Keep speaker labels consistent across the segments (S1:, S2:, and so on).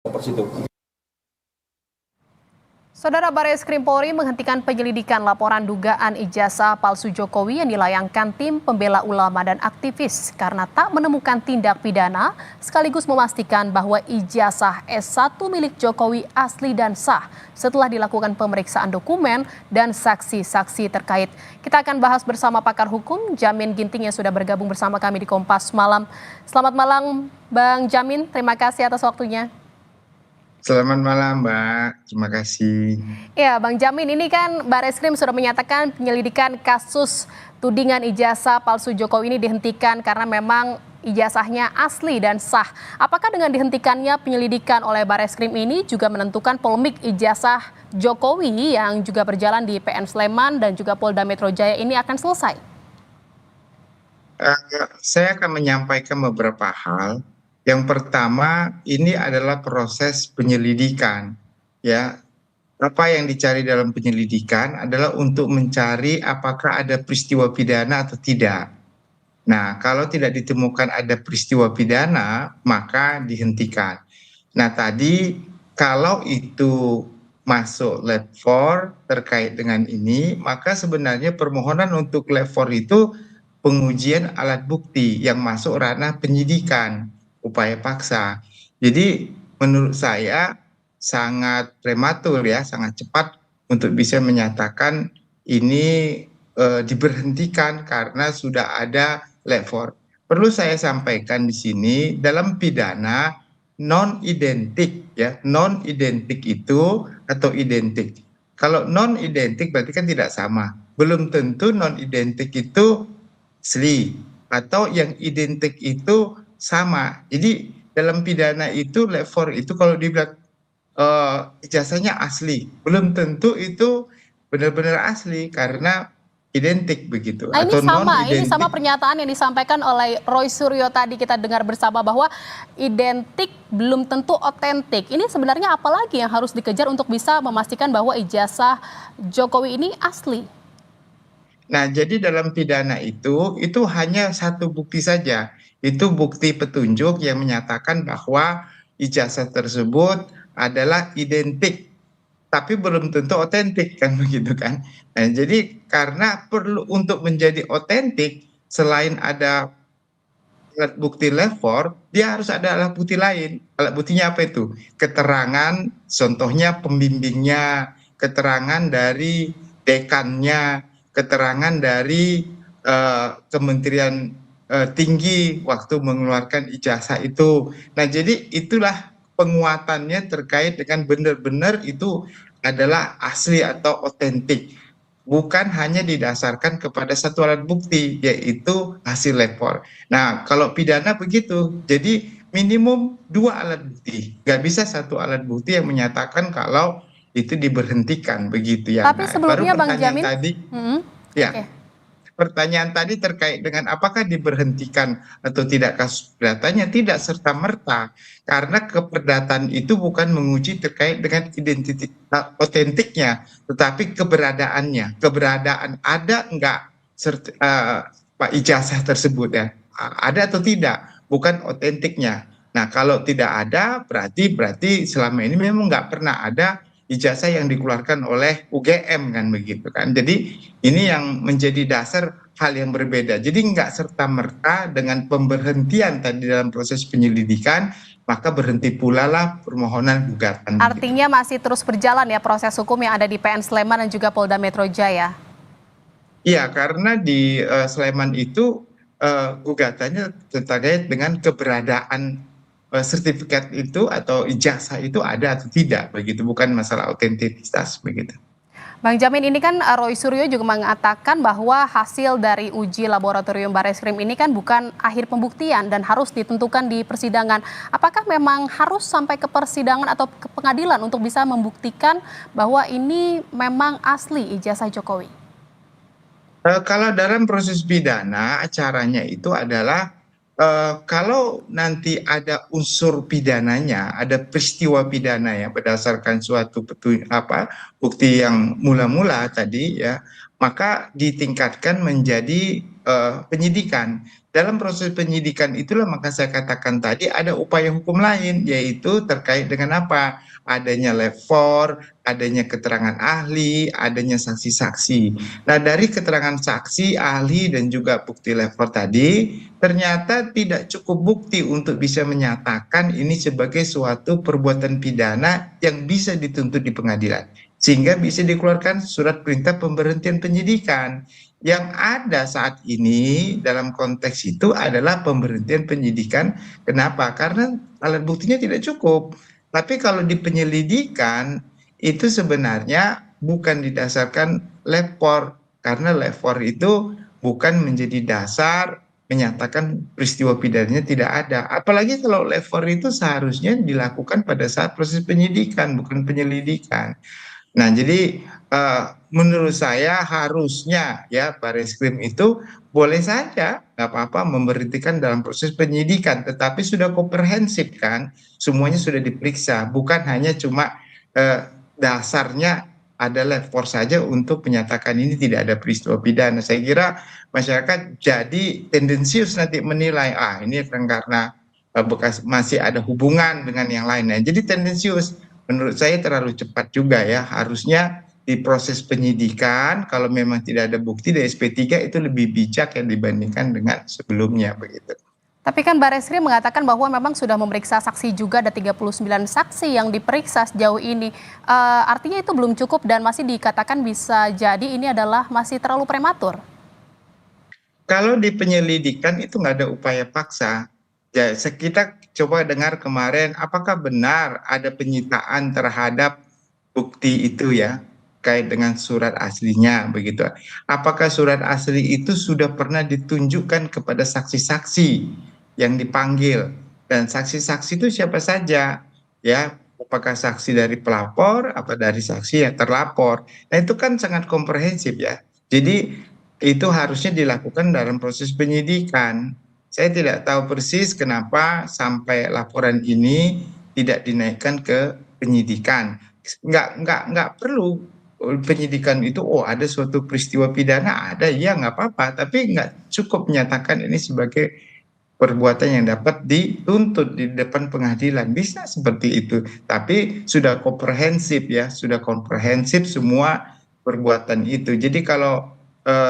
S1: Situ.
S2: Saudara Bareskrim Polri menghentikan penyelidikan laporan dugaan ijazah palsu Jokowi yang dilayangkan tim pembela ulama dan aktivis karena tak menemukan tindak pidana, sekaligus memastikan bahwa ijazah S1 milik Jokowi asli dan sah setelah dilakukan pemeriksaan dokumen dan saksi-saksi terkait. Kita akan bahas bersama pakar hukum Jamin Ginting yang sudah bergabung bersama kami di Kompas Malam. Selamat malam Bang Jamin, terima kasih atas waktunya.
S3: Selamat malam Mbak, terima kasih.
S2: Ya, Bang Jamin, ini kan Bareskrim sudah menyatakan penyelidikan kasus tudingan ijazah palsu Jokowi ini dihentikan karena memang ijazahnya asli dan sah. Apakah dengan dihentikannya penyelidikan oleh Bareskrim ini juga menentukan polemik ijazah Jokowi yang juga berjalan di PN Sleman dan juga Polda Metro Jaya ini akan selesai?
S3: Saya akan menyampaikan beberapa hal. Yang pertama, ini adalah proses penyelidikan. Ya, apa yang dicari dalam penyelidikan adalah untuk mencari apakah ada peristiwa pidana atau tidak. Nah, kalau tidak ditemukan ada peristiwa pidana, maka dihentikan. Nah, tadi kalau itu masuk lab 4 terkait dengan ini, maka sebenarnya permohonan untuk lab 4 itu pengujian alat bukti yang masuk ranah penyidikan, upaya paksa. Jadi menurut saya sangat prematur ya, sangat cepat untuk bisa menyatakan ini diberhentikan karena sudah ada lab 4. Perlu saya sampaikan di sini dalam pidana non identik ya, non identik itu atau identik. Kalau non identik berarti kan tidak sama. Belum tentu non identik itu asli atau yang identik itu sama. Jadi dalam pidana itu lab 4 itu kalau dibilang ijazahnya asli, belum tentu itu benar-benar asli karena identik begitu
S2: Nah,
S3: atau non
S2: ini
S3: identik.
S2: sama pernyataan yang disampaikan oleh Roy Suryo tadi kita dengar bersama bahwa identik belum tentu otentik. Ini sebenarnya apa lagi yang harus dikejar untuk bisa memastikan bahwa ijazah Jokowi ini asli?
S3: Nah, jadi dalam pidana itu hanya satu bukti saja. Itu bukti petunjuk yang menyatakan bahwa ijazah tersebut adalah identik, tapi belum tentu otentik kan begitu kan. Nah, jadi karena perlu untuk menjadi otentik, selain ada alat bukti level, dia harus ada alat bukti lain. Alat buktinya apa itu? Keterangan, contohnya pembimbingnya, keterangan dari dekannya, keterangan dari Kementerian Tinggi waktu mengeluarkan ijazah itu. Nah, jadi itulah penguatannya terkait dengan benar-benar itu adalah asli atau otentik. Bukan hanya didasarkan kepada satu alat bukti, yaitu hasil lapor. Nah, kalau pidana begitu, jadi minimum 2 alat bukti. Nggak bisa satu alat bukti yang menyatakan kalau itu diberhentikan, begitu ya.
S2: Tapi
S3: Nah, baru
S2: sebelumnya Bang
S3: pertanyaan
S2: Jamin,
S3: tadi, ya.
S2: oke.
S3: Pertanyaan tadi terkait dengan apakah diberhentikan atau tidak kasus perdatanya, tidak serta-merta. Karena keperdataan itu bukan menguji terkait dengan identitas otentiknya, tetapi keberadaannya. Keberadaan ada enggak Pak ijazah tersebut ya? Ada atau tidak? Bukan otentiknya. Nah, kalau tidak ada, berarti selama ini memang nggak pernah ada ijazah yang dikeluarkan oleh UGM kan begitu kan. Jadi ini yang menjadi dasar hal yang berbeda. Jadi nggak serta-merta dengan pemberhentian tadi dalam proses penyelidikan, maka berhenti pula lah permohonan gugatan.
S2: Artinya masih terus berjalan ya proses hukum yang ada di PN Sleman dan juga Polda Metro Jaya?
S3: Iya, karena di Sleman itu gugatannya terkait dengan keberadaan sertifikat itu atau ijazah itu ada atau tidak begitu, bukan masalah autentisitas begitu.
S2: Bang Jamin, ini kan Roy Suryo juga mengatakan bahwa hasil dari uji laboratorium Bareskrim ini kan bukan akhir pembuktian dan harus ditentukan di persidangan. Apakah memang harus sampai ke persidangan atau ke pengadilan untuk bisa membuktikan bahwa ini memang asli ijazah Jokowi?
S3: Kalau dalam proses pidana, acaranya itu adalah kalau nanti ada unsur pidananya, ada peristiwa pidana ya berdasarkan suatu bukti yang mula-mula tadi ya, maka ditingkatkan menjadi penyidikan. Dalam proses penyidikan itulah maka saya katakan tadi ada upaya hukum lain, yaitu terkait dengan apa? Adanya lab 4, adanya keterangan ahli, adanya saksi-saksi. Nah, dari keterangan saksi, ahli, dan juga bukti lab 4 tadi, ternyata tidak cukup bukti untuk bisa menyatakan ini sebagai suatu perbuatan pidana yang bisa dituntut di pengadilan. Sehingga bisa dikeluarkan surat perintah pemberhentian penyidikan. Yang ada saat ini dalam konteks itu adalah pemberhentian penyidikan. Kenapa? Karena alat buktinya tidak cukup. Tapi kalau di penyelidikan itu sebenarnya bukan didasarkan lapor, karena lapor itu bukan menjadi dasar menyatakan peristiwa pidananya tidak ada. Apalagi kalau lapor itu seharusnya dilakukan pada saat proses penyidikan, bukan penyelidikan. Nah, jadi menurut saya harusnya ya Bareskrim itu boleh saja nggak apa-apa memberhentikan dalam proses penyidikan, tetapi sudah komprehensif kan, semuanya sudah diperiksa, bukan hanya cuma dasarnya ada lapor saja untuk menyatakan ini tidak ada peristiwa pidana. Saya kira masyarakat jadi tendensius nanti menilai ini kan karena bekas masih ada hubungan dengan yang lainnya. Jadi tendensius. Menurut saya terlalu cepat juga ya. Harusnya di proses penyidikan, kalau memang tidak ada bukti di SP3 itu lebih bijak yang dibandingkan dengan sebelumnya begitu.
S2: Tapi kan Bareskrim mengatakan bahwa memang sudah memeriksa saksi juga, ada 39 saksi yang diperiksa sejauh ini. Artinya itu belum cukup dan masih dikatakan bisa jadi ini adalah masih terlalu prematur.
S3: Kalau di penyelidikan itu nggak ada upaya paksa. Ya, kita coba dengar kemarin, apakah benar ada penyitaan terhadap bukti itu ya, kait dengan surat aslinya begitu. Apakah surat asli itu sudah pernah ditunjukkan kepada saksi-saksi yang dipanggil? Dan saksi-saksi itu siapa saja? Ya, apakah saksi dari pelapor, apa dari saksi yang terlapor? Nah, itu kan sangat komprehensif ya. Jadi itu harusnya dilakukan dalam proses penyidikan. Saya tidak tahu persis kenapa sampai laporan ini tidak dinaikkan ke penyidikan. Nggak perlu penyidikan itu, ada suatu peristiwa pidana, ada, ya nggak apa-apa, tapi nggak cukup menyatakan ini sebagai perbuatan yang dapat dituntut di depan pengadilan. Bisa seperti itu, tapi sudah komprehensif ya, sudah komprehensif semua perbuatan itu. Jadi kalau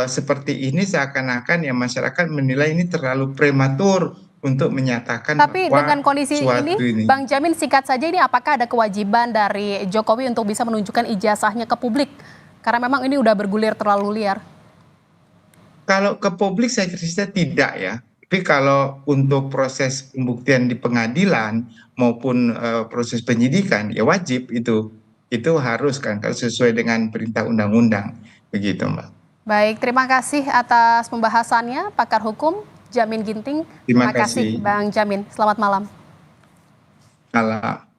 S3: seperti ini seakan-akan ya masyarakat menilai ini terlalu prematur untuk menyatakan
S2: Tapi dengan
S3: bahwa
S2: kondisi ini,
S3: suatu ini.
S2: Bang Jamin, singkat saja, ini apakah ada kewajiban dari Jokowi untuk bisa menunjukkan ijazahnya ke publik? Karena memang ini udah bergulir terlalu liar.
S3: Kalau ke publik saya kira tidak ya. Tapi kalau untuk proses pembuktian di pengadilan maupun proses penyidikan ya wajib itu. Itu harus kan kalau sesuai dengan perintah undang-undang begitu, Mbak.
S2: Baik, terima kasih atas pembahasannya, pakar hukum Jamin Ginting.
S3: Terima
S2: Terima kasih,
S3: kasih.
S2: Bang Jamin. Selamat malam.
S3: Malam.